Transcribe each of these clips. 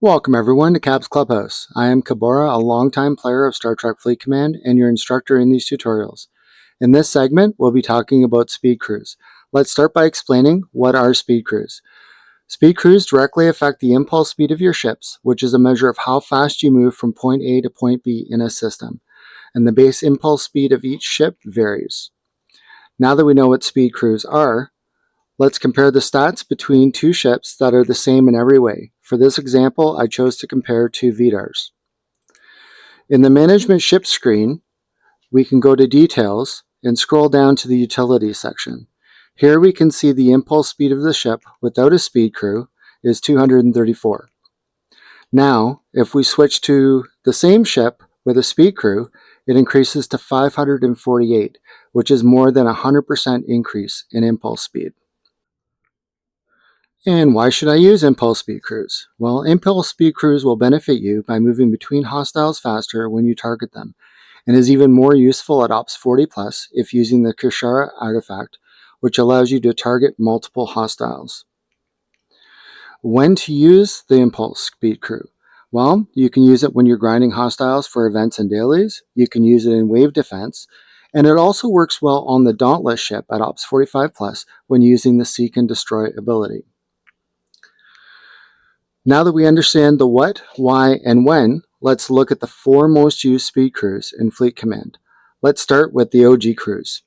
Welcome everyone to Cab's Clubhouse. I am Kabora, a longtime player of Star Trek Fleet Command and your instructor in these tutorials. In this segment, we'll be talking about speed crews. Let's start by explaining what are speed crews. Speed crews directly affect the impulse speed of your ships, which is a measure of how fast you move from point A to point B in a system, and the base impulse speed of each ship varies. Now that we know what speed crews are, let's compare the stats between two ships that are the same in every way. For this example, I chose to compare two VDARs. In the Management Ship screen, we can go to Details and scroll down to the Utilities section. Here we can see the impulse speed of the ship without a speed crew is 234. Now, if we switch to the same ship with a speed crew, it increases to 548, which is more than a 100% increase in impulse speed. And why should I use impulse speed crews? Well, impulse speed crews will benefit you by moving between hostiles faster when you target them, and is even more useful at Ops 40+ if using the Kishara artifact, which allows you to target multiple hostiles. When to use the impulse speed crew? Well, you can use it when you're grinding hostiles for events and dailies, you can use it in wave defense, and it also works well on the Dauntless ship at Ops 45+ when using the Seek and Destroy ability. Now that we understand the what, why, and when, let's look at the four most used speed crews in Fleet Command. Let's start with the OG crews.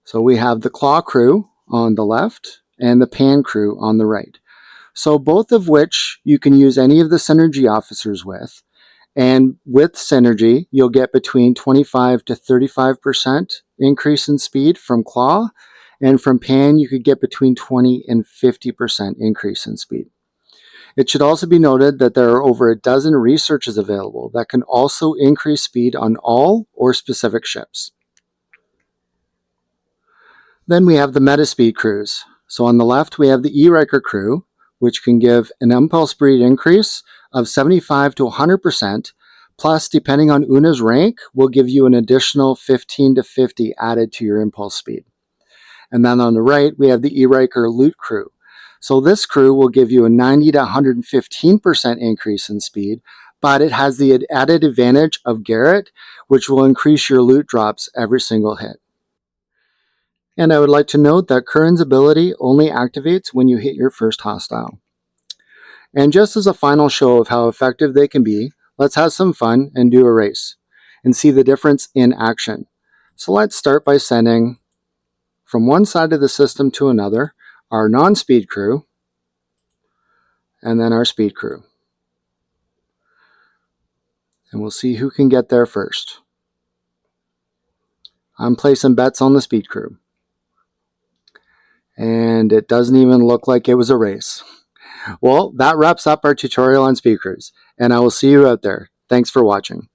So we have the Claw crew on the left and the Pan crew on the right. So both of which you can use any of the Synergy officers with. And with Synergy, you'll get between 25 to 35% increase in speed from Claw. And from Pan, you could get between 20 and 50% increase in speed. It should also be noted that there are over a dozen researches available that can also increase speed on all or specific ships. Then we have the meta speed crews. So on the left we have the E-Riker crew, which can give an impulse speed increase of 75 to 100%, plus depending on Una's rank, will give you an additional 15 to 50 added to your impulse speed. And then on the right we have the E-Riker loot crew. So this crew will give you a 90 to 115% increase in speed, but it has the added advantage of Garrett, which will increase your loot drops every single hit. And I would like to note that Curran's ability only activates when you hit your first hostile. And just as a final show of how effective they can be, let's have some fun and do a race and see the difference in action. So let's start by sending from one side of the system to another our non-speed crew, and then our speed crew. And we'll see who can get there first. I'm placing bets on the speed crew. And it doesn't even look like it was a race. Well, that wraps up our tutorial on speed crews, and I will see you out there. Thanks for watching.